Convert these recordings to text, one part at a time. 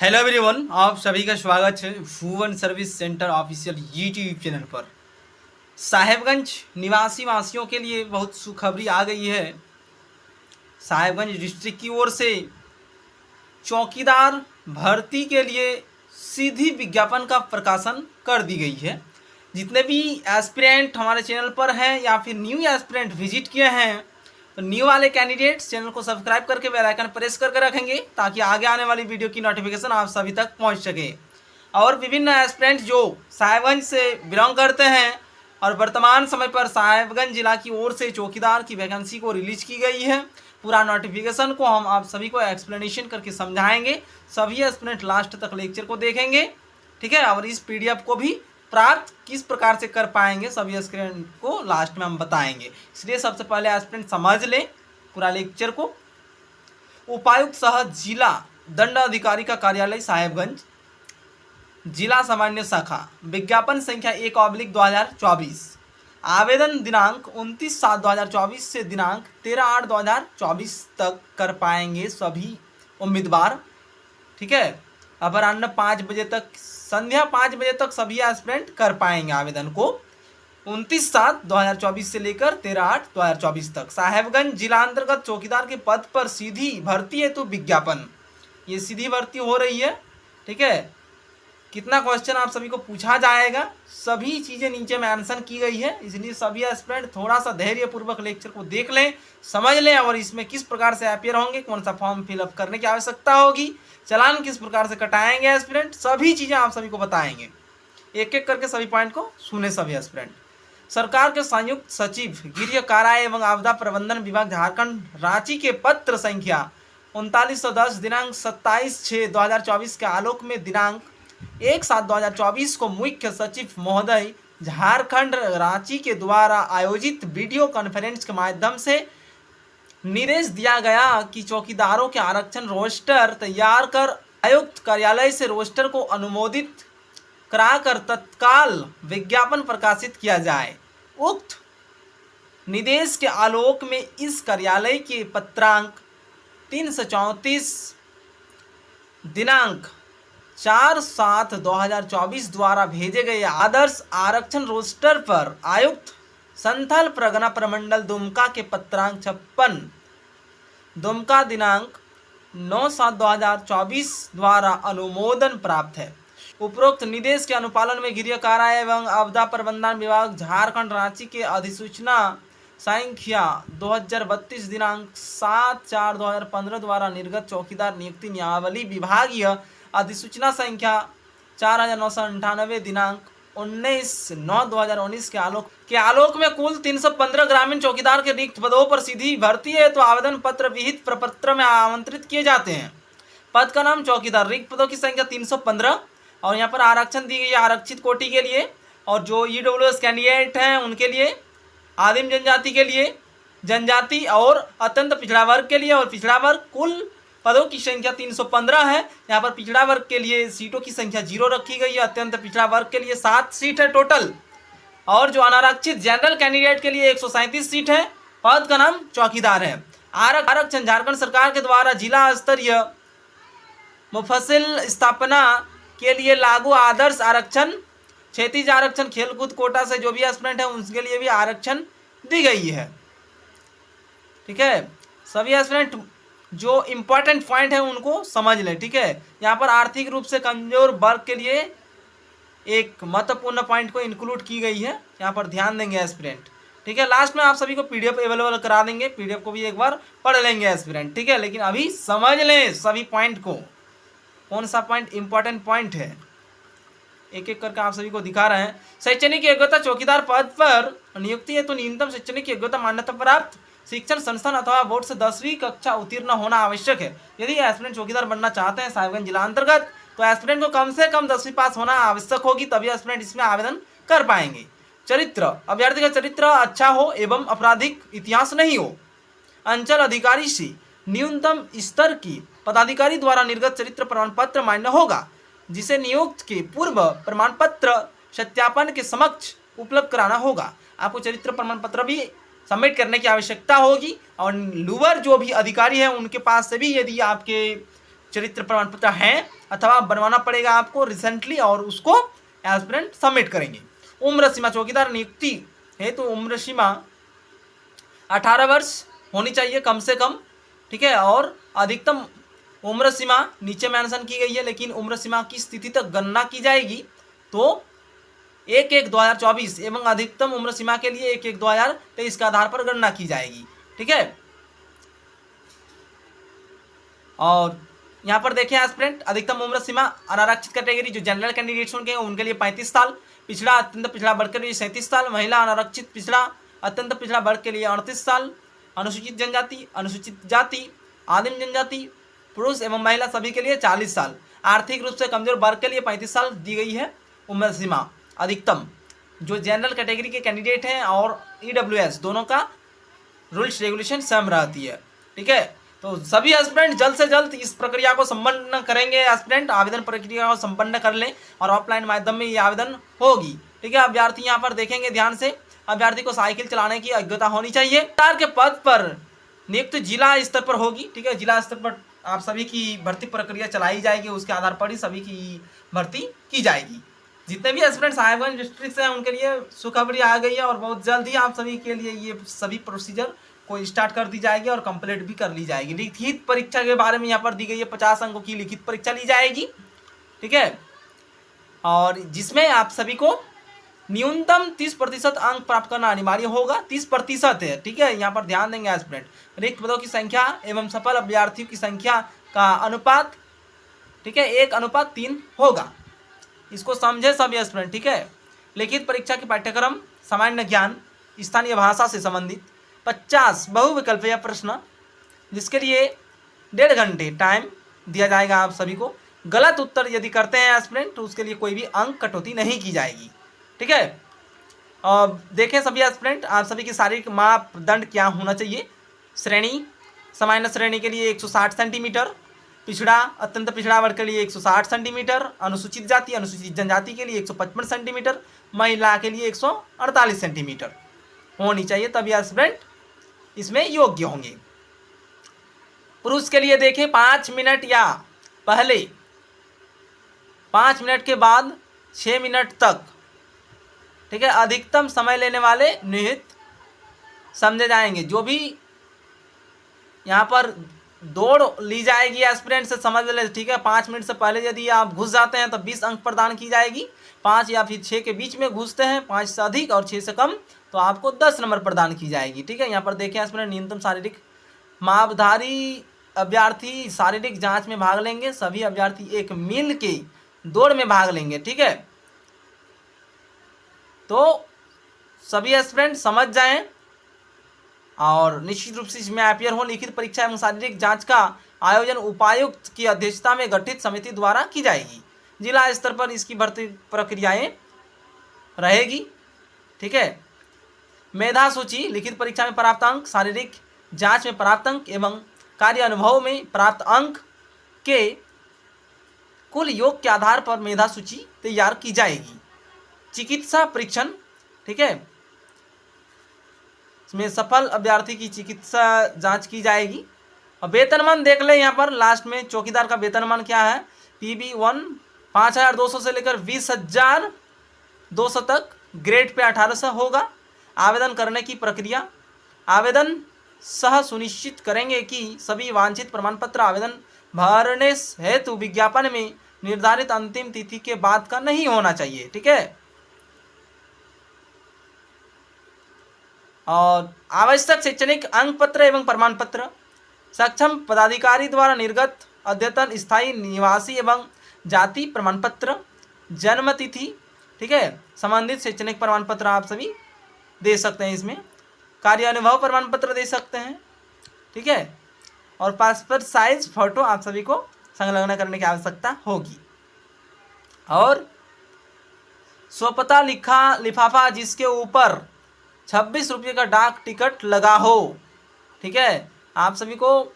Hello everyone, आप सभी का स्वागत है Bhuvan service centre official YouTube channel पर। साहेबगंज निवासी वासियों के लिए बहुत सुखबरी आ गई है। साहेबगंज डिस्ट्रिक्ट की ओर से चौकीदार भर्ती के लिए सीधी विज्ञापन का प्रकाशन कर दी गई है। जितने भी एस्पिरेंट हमारे चैनल पर हैं या फिर न्यू एस्पिरेंट विजिट किए हैं, तो न्यू वाले कैंडिडेट्स चैनल को सब्सक्राइब करके बेल आइकन प्रेस करके रखेंगे ताकि आगे आने वाली वीडियो की नोटिफिकेशन आप सभी तक पहुंच सके। और विभिन्न एस्पिरेंट जो साहेबगंज से बिलोंग करते हैं और वर्तमान समय पर साहेबगंज जिला की ओर से चौकीदार की वैकेंसी को रिलीज की गई है। पूरा नोटिफिकेशन को हम आप सभी को एक्सप्लेनेशन करके समझाएंगे। सभी एस्पिरेंट लास्ट तक लेक्चर को देखेंगे, ठीक है। और इस पीडीएफ को भी प्राप्त किस प्रकार से कर पाएंगे सभी एस्पिरेंट को लास्ट में हम बताएंगे। इसलिए सबसे पहले एस्पिरेंट समझ लें पूरा लेक्चर को। उपायुक्त सह जिला दंड अधिकारी का कार्यालय साहेबगंज, जिला सामान्य शाखा, विज्ञापन संख्या 1/2024। आवेदन दिनांक 29/7/2024 से दिनांक 13/8/2024 तक कर पाएंगे सभी उम्मीदवार, ठीक है। अपराह्न 5 बजे तक, संध्या 5 बजे तक सभी एस्पिरेंट कर पाएंगे आवेदन को। 29/7/2024 से लेकर 13/8/2024 तक साहेबगंज जिला अंतर्गत चौकीदार के पद पर सीधी भर्ती है तो विज्ञापन, ये सीधी भर्ती हो रही है, ठीक है। कितना क्वेश्चन आप सभी को पूछा जाएगा, सभी चीज़ें नीचे मेंशन की गई है। इसलिए सभी एस्पिरेंट थोड़ा सा धैर्यपूर्वक लेक्चर को देख लें, समझ लें और इसमें किस प्रकार से अपियर होंगे, कौन सा फॉर्म फिलअप करने की आवश्यकता होगी, चालान किस प्रकार से कटाएंगे एस्पिरेंट, सभी चीज़ें आप सभी को बताएंगे। एक एक करके सभी पॉइंट को सुने सभी एस्पिरेंट। सरकार के संयुक्त सचिव गृह कारा एवं आपदा प्रबंधन विभाग झारखंड रांची के पत्र संख्या 3910 दिनांक 27/6/2024 के आलोक में दिनांक 1/7/2024 को मुख्य सचिव महोदय झारखंड रांची के द्वारा आयोजित वीडियो कॉन्फ्रेंस के माध्यम से निर्देश दिया गया कि चौकीदारों के आरक्षण रोस्टर तैयार कर आयुक्त कार्यालय से रोस्टर को अनुमोदित कराकर तत्काल विज्ञापन प्रकाशित किया जाए। उक्त निर्देश के आलोक में इस कार्यालय के पत्रांक 334 दिनांक 4/7/2024 द्वारा भेजे गए आदर्श आरक्षण रोस्टर पर आयुक्त संथल परगना प्रमंडल दुमका के पत्रांक 56 दुमका दिनांक 9/7/2024 द्वारा अनुमोदन प्राप्त है। उपरोक्त निर्देश के अनुपालन में गृह कारा एवं आपदा प्रबंधन विभाग झारखंड रांची के अधिसूचना संख्या 2032 दिनांक 7/4/2015 द्वारा निर्गत चौकीदार नियुक्ति नियमावली विभागीय अधिसूचना संख्या 4998 दिनांक 19/9/2019 के आलोक में कुल 315 ग्रामीण चौकीदार के रिक्त पदों पर सीधी भर्ती है तो आवेदन पत्र विहित प्रपत्र में आमंत्रित किए जाते हैं। पद का नाम चौकीदार, रिक्त पदों की संख्या 315 और यहाँ पर आरक्षण दी गई है आरक्षित कोटि के लिए और जो ईडब्ल्यूएस कैंडिडेट हैं उनके लिए, आदिम जनजाति के लिए, जनजाति और अत्यंत पिछड़ा वर्ग के लिए और पिछड़ा वर्ग। कुल पदों की संख्या 315 है। यहाँ पर पिछड़ा वर्ग के लिए सीटों की संख्या 0 रखी गई है, अत्यंत पिछड़ा वर्ग के लिए 7 सीट है टोटल और जो अनारक्षित जनरल कैंडिडेट के लिए 137 सीट है। पद का नाम चौकीदार है। आरक्षण झारखंड सरकार के द्वारा जिला स्तरीय मुफस्सिल स्थापना के लिए लागू आदर्श आरक्षण, क्षैतिज आरक्षण, खेलकूद कोटा से जो भी एस्पिरेंट है उसके लिए भी आरक्षण दी गई है, ठीक है। सभी एस्पिरेंट जो इम्पोर्टेंट पॉइंट है उनको समझ लें, ठीक है। यहाँ पर आर्थिक रूप से कमजोर वर्ग के लिए एक महत्वपूर्ण पॉइंट को इंक्लूड की गई है, यहाँ पर ध्यान देंगे एस्पिरेंट, ठीक है। लास्ट में आप सभी को पीडीएफ अवेलेबल करा देंगे, पीडीएफ को भी एक बार पढ़ लेंगे एस्पिरेंट, ठीक है। लेकिन अभी समझ लें सभी पॉइंट को, कौन सा पॉइंट इंपॉर्टेंट पॉइंट है, एक एक करके आप सभी को दिखा रहे हैं। शैक्षणिक योग्यता, चौकीदार पद पर नियुक्ति है तो न्यूनतम शैक्षणिक योग्यता मान्यता प्राप्त शिक्षण संस्थान अथवा बोर्ड से 10वीं कक्षा उत्तीर्ण होना आवश्यक है। यदि एस्पिरेंट चौकीदार बनना चाहते हैं साहेबगंज जिला अंतर्गत तो एस्पिरेंट को कम से कम 10वीं पास होना आवश्यक होगी, तभी एस्पिरेंट इसमें आवेदन कर पाएंगे। चरित्र, अभ्यर्थी का चरित्र अच्छा हो एवं आपराधिक इतिहास नहीं हो। अंचल अधिकारी से न्यूनतम स्तर की पदाधिकारी द्वारा निर्गत चरित्र प्रमाण पत्र मान्य होगा, जिसे नियुक्त के पूर्व प्रमाण पत्र सत्यापन के समक्ष उपलब्ध कराना होगा। आपको चरित्र प्रमाण पत्र भी सबमिट करने की आवश्यकता होगी और लोअर जो भी अधिकारी हैं उनके पास से भी यदि आपके चरित्र प्रमाण पत्र है अथवा बनवाना पड़ेगा आपको रिसेंटली, और उसको एस्पिरेंट सबमिट करेंगे। उम्र सीमा चौकीदार नियुक्ति है तो उम्र सीमा 18 वर्ष होनी चाहिए कम से कम, ठीक है। और अधिकतम उम्र सीमा नीचे मेंशन की गई है, लेकिन उम्र सीमा की स्थिति तक गणना की जाएगी तो 1/1/2024 एवं अधिकतम उम्र सीमा के लिए 1/1/2023 के आधार पर गणना की जाएगी, ठीक है। और यहाँ पर देखें एस्पिरेंट अधिकतम उम्र सीमा अनारक्षित कैटेगरी जो जनरल कैंडिडेट्स होंगे उनके लिए 35 साल, पिछड़ा अत्यंत पिछड़ा वर्ग के लिए 37 साल, महिला अनारक्षित पिछड़ा अत्यंत पिछड़ा वर्ग के लिए 38 साल, अनुसूचित जनजाति, अनुसूचित जाति, आदिम जनजाति, पुरुष एवं महिला सभी के लिए 40 साल, आर्थिक रूप से कमजोर वर्ग के लिए 35 साल दी गई है उम्र सीमा अधिकतम। जो जनरल कैटेगरी के कैंडिडेट हैं और EWS दोनों का रूल्स रेगुलेशन सेम रहती है, ठीक है। तो सभी एस्पिरेंट जल्द से जल्द इस प्रक्रिया को संपन्न करेंगे, एस्पिरेंट आवेदन प्रक्रिया को संपन्न कर लें और ऑफलाइन माध्यम में ये आवेदन होगी, ठीक है। अभ्यर्थी यहाँ पर देखेंगे ध्यान से, अभ्यर्थी को साइकिल चलाने की योग्यता होनी चाहिए। सरकार के पद पर नियुक्त जिला स्तर पर होगी, ठीक है। जिला स्तर पर आप सभी की भर्ती प्रक्रिया चलाई जाएगी, उसके आधार पर ही सभी की भर्ती की जाएगी। जितने भी एस्पिरेंट साहिबगंज डिस्ट्रिक्ट से हैं उनके लिए सुखबरी आ गई है और बहुत जल्द ही आप सभी के लिए ये सभी प्रोसीजर को स्टार्ट कर दी जाएगी और कंप्लीट भी कर ली जाएगी। लिखित परीक्षा के बारे में यहाँ पर दी गई है, 50 अंकों की लिखित परीक्षा ली जाएगी, ठीक है। और जिसमें आप सभी को न्यूनतम 30% अंक प्राप्त करना अनिवार्य होगा, 30% है, ठीक है। यहाँ पर ध्यान देंगे एस्पिरेंट। रिक्त पदों की संख्या एवं सफल अभ्यर्थियों की संख्या का अनुपात, ठीक है, 1:3 होगा। इसको समझे सभी एस्पिरेंट, ठीक है। लिखित परीक्षा के पाठ्यक्रम सामान्य ज्ञान, स्थानीय भाषा से संबंधित 50 बहुविकल्पीय प्रश्न, जिसके लिए 1.5 घंटे टाइम दिया जाएगा आप सभी को। गलत उत्तर यदि करते हैं एस्पिरेंट तो उसके लिए कोई भी अंक कटौती नहीं की जाएगी, ठीक है। और देखें सभी एस्पिरेंट आप सभी की शारीरिक मापदंड क्या होना चाहिए। श्रेणी सामान्य श्रेणी के लिए 160 सेंटीमीटर, पिछड़ा अत्यंत पिछड़ा वर्ग के लिए 160 सेंटीमीटर, अनुसूचित जाति अनुसूचित जनजाति के लिए 155 सेंटीमीटर, महिला के लिए 148 सेंटीमीटर होनी चाहिए, तभी एस्पिरेंट इसमें योग्य होंगे। पुरुष के लिए देखें 5 मिनट या पहले, 5 मिनट के बाद 6 मिनट तक, ठीक है, अधिकतम समय लेने वाले निहित समझे जाएंगे। जो भी यहाँ पर दौड़ ली जाएगी एस्पिरेंट से समझ ले, ठीक है। 5 मिनट से पहले यदि आप घुस जाते हैं तो 20 अंक प्रदान की जाएगी, 5 या फिर 6 के बीच में घुसते हैं, 5 से अधिक और 6 से कम तो आपको 10 नंबर प्रदान की जाएगी, ठीक है। यहाँ पर देखें एस्पिरेंट न्यूनतम शारीरिक मापधारी अभ्यर्थी शारीरिक जांच में भाग लेंगे, सभी अभ्यर्थी 1 मील की दौड़ में भाग लेंगे, ठीक है। तो सभी एस्पिरेंट समझ जाएं और निश्चित रूप से इसमें अपियर हो। लिखित परीक्षा एवं शारीरिक जांच का आयोजन उपायुक्त की अध्यक्षता में गठित समिति द्वारा की जाएगी। जिला स्तर पर इसकी भर्ती प्रक्रियाएं रहेगी, ठीक है। मेधा सूची लिखित परीक्षा में प्राप्त अंक, शारीरिक जांच में प्राप्त अंक एवं कार्य अनुभव में प्राप्त अंक के कुल योग के आधार पर मेधा सूची तैयार की जाएगी। चिकित्सा परीक्षण, ठीक है, इसमें सफल अभ्यर्थी की चिकित्सा जांच की जाएगी। और वेतनमान देख लें यहाँ पर लास्ट में चौकीदार का वेतनमान क्या है। PB1 5,200 से लेकर 20,200 तक, ग्रेड पे 1800 होगा। आवेदन करने की प्रक्रिया, आवेदन सह सुनिश्चित करेंगे कि सभी वांछित प्रमाण पत्र आवेदन भरने हेतु विज्ञापन में निर्धारित अंतिम तिथि के बाद का नहीं होना चाहिए, ठीक है। और आवश्यक शैक्षणिक अंक पत्र एवं प्रमाण पत्र सक्षम पदाधिकारी द्वारा निर्गत अद्यतन स्थायी निवासी एवं जाति प्रमाण पत्र, जन्म तिथि, ठीक है, संबंधित शैक्षणिक प्रमाण पत्र आप सभी दे सकते हैं। इसमें कार्य अनुभव प्रमाण पत्र दे सकते हैं, ठीक है। और पासपोर्ट साइज फोटो आप सभी को संलग्न करने की आवश्यकता होगी। और स्वपता लिफाफा जिसके ऊपर 26 रुपये का डाक टिकट लगा हो, ठीक है। आप सभी को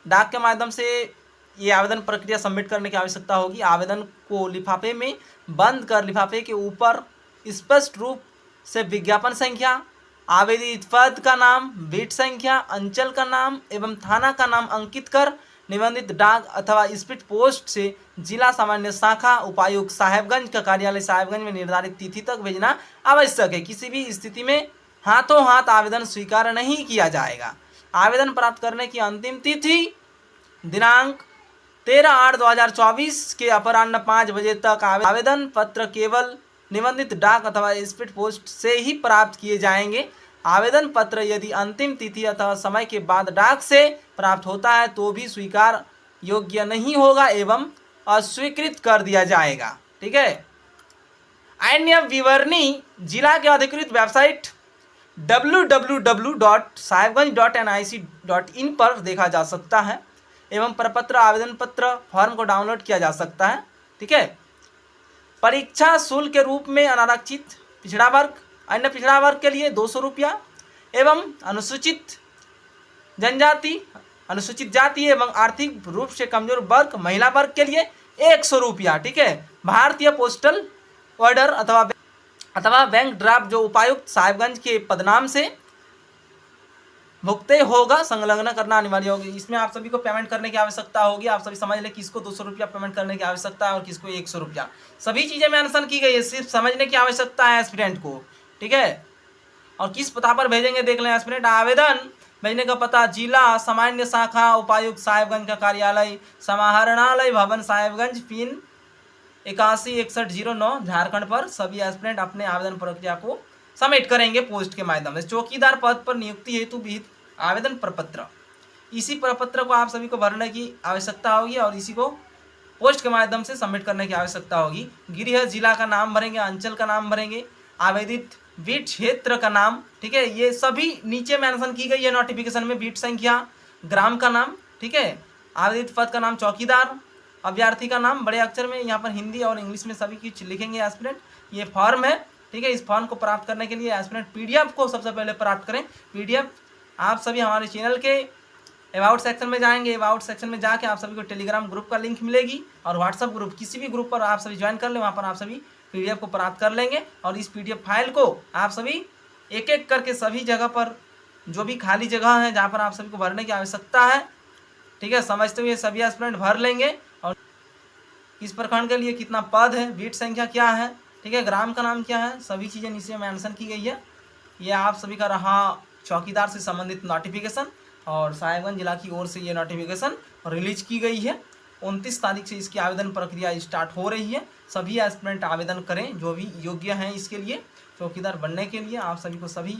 डाक के माध्यम से ये आवेदन प्रक्रिया सबमिट करने की आवश्यकता होगी। आवेदन को लिफाफे में बंद कर लिफाफे के ऊपर स्पष्ट रूप से विज्ञापन संख्या, आवेदित पद का नाम, बीट संख्या, अंचल का नाम एवं थाना का नाम अंकित कर निबंधित डाक अथवा स्पीड पोस्ट से जिला सामान्य शाखा उपायुक्त साहेबगंज का कार्यालय साहेबगंज में निर्धारित तिथि तक भेजना आवश्यक है। किसी भी स्थिति में हाथों हाथ आवेदन स्वीकार नहीं किया जाएगा। आवेदन प्राप्त करने की अंतिम तिथि दिनांक 13/8/2024 के अपराह्न 5 बजे तक। आवेदन पत्र केवल निबंधित डाक अथवा स्पीड पोस्ट से ही प्राप्त किए जाएंगे। आवेदन पत्र यदि अंतिम तिथि अथवा समय के बाद डाक से प्राप्त होता है तो भी स्वीकार योग्य नहीं होगा एवं अस्वीकृत कर दिया जाएगा। ठीक है। अन्य विवरणी जिला के अधिकृत वेबसाइट www.sahebganj.nic.in पर देखा जा सकता है एवं प्रपत्र आवेदन पत्र फॉर्म को डाउनलोड किया जा सकता है। ठीक है। परीक्षा शुल्क के रूप में अनारक्षित पिछड़ा वर्ग, अन्य पिछड़ा वर्ग के लिए 200 रुपया एवं अनुसूचित जनजाति, अनुसूचित जाति एवं आर्थिक रूप से कमजोर वर्ग, महिला वर्ग के लिए 100 रुपया। ठीक है। भारतीय पोस्टल ऑर्डर अथवा बैंक ड्राफ्ट जो उपायुक्त साहेबगंज के पदनाम से भुगते होगा संलग्न करना अनिवार्य होगी। इसमें आप सभी को पेमेंट करने की आवश्यकता होगी। आप सभी समझ लें किसको 200 रुपया पेमेंट करने की आवश्यकता है और किसको 100 रुपया। सभी चीज़ें मेंशन की गई है, सिर्फ समझने की आवश्यकता है एस्पिरेंट को। ठीक है। और किस पता पर भेजेंगे देख लें एस्पिरेंट। आवेदन भेजने का पता जिला सामान्य शाखा उपायुक्त साहेबगंज का कार्यालय समाहरणालय भवन साहेबगंज पिन 816109 झारखंड पर सभी एस्पिरेंट अपने आवेदन प्रक्रिया को सबमिट करेंगे पोस्ट के माध्यम से। चौकीदार पद पर नियुक्ति हेतु विहित आवेदन प्रपत्र, इसी प्रपत्र को आप सभी को भरने की आवश्यकता होगी और इसी को पोस्ट के माध्यम से सबमिट करने की आवश्यकता होगी। गृह जिला का नाम भरेंगे, अंचल का नाम भरेंगे, आवेदित बीट क्षेत्र का नाम। ठीक है। ये सभी नीचे मेंशन की गई है नोटिफिकेशन में, बीट संख्या, ग्राम का नाम। ठीक है। आवेदित पद का नाम चौकीदार, अभ्यर्थी का नाम बड़े अक्षर में, यहाँ पर हिंदी और इंग्लिश में सभी कुछ लिखेंगे एस्पिरेंट। ये फॉर्म है। ठीक है। इस फॉर्म को प्राप्त करने के लिए एस्पिरेंट पीडीएफ को सबसे पहले प्राप्त करें। पीडीएफ आप सभी हमारे चैनल के अबाउट सेक्शन में जाएंगे। अबाउट सेक्शन में जाके आप सभी को टेलीग्राम ग्रुप का लिंक मिलेगी और व्हाट्सएप ग्रुप, किसी भी ग्रुप पर आप सभी ज्वाइन कर लें, वहाँ पर आप सभी पीडीएफ को प्राप्त कर लेंगे। और इस पीडीएफ फाइल को आप सभी एक एक करके सभी जगह पर जो भी खाली जगह है जहाँ पर आप सभी को भरने की आवश्यकता है, ठीक है, समझते हुए सभी एस्पिरेंट भर लेंगे। और इस प्रखंड के लिए कितना पद है, बीट संख्या क्या है, ठीक है, ग्राम का नाम क्या है, सभी चीज़ें नीचे मेंशन की गई है। ये आप सभी का रहा चौकीदार से संबंधित नोटिफिकेशन और साहेबगंज जिला की ओर से ये नोटिफिकेशन रिलीज की गई है। 29 तारीख से इसकी आवेदन प्रक्रिया स्टार्ट हो रही है। सभी एस्पिरेंट आवेदन करें जो भी योग्य हैं इसके लिए, चौकीदार बनने के लिए। आप सभी को सभी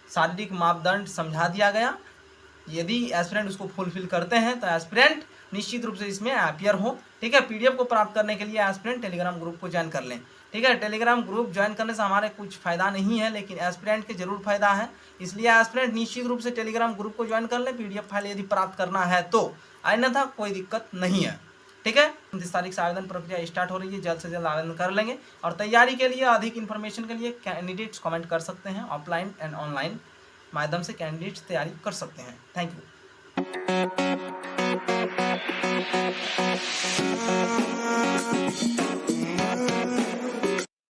शारीरिक मापदंड समझा दिया गया। यदि एस्पिरेंट उसको फुलफिल करते हैं तो एस्पिरेंट निश्चित रूप से इसमें अपीयर हो। ठीक है। पीडीएफ को प्राप्त करने के लिए एस्पिरेंट टेलीग्राम ग्रुप को ज्वाइन कर लें। ठीक है। टेलीग्राम ग्रुप ज्वाइन करने से हमारे कुछ फ़ायदा नहीं है, लेकिन एस्पिरेंट के जरूर फायदा है, इसलिए एस्पिरेंट निश्चित रूप से टेलीग्राम ग्रुप को ज्वाइन कर लें पीडीएफ फाइल यदि प्राप्त करना है तो, अन्यथा कोई दिक्कत नहीं है। ठीक है। 29 तारीख से आवेदन प्रक्रिया स्टार्ट हो रही है, जल्द से जल्द आवेदन कर लेंगे। और तैयारी के लिए अधिक इन्फॉर्मेशन के लिए कैंडिडेट्स कमेंट कर सकते हैं, ऑफलाइन एंड ऑनलाइन माध्यम से कैंडिडेट्स तैयारी कर सकते हैं। Thank you.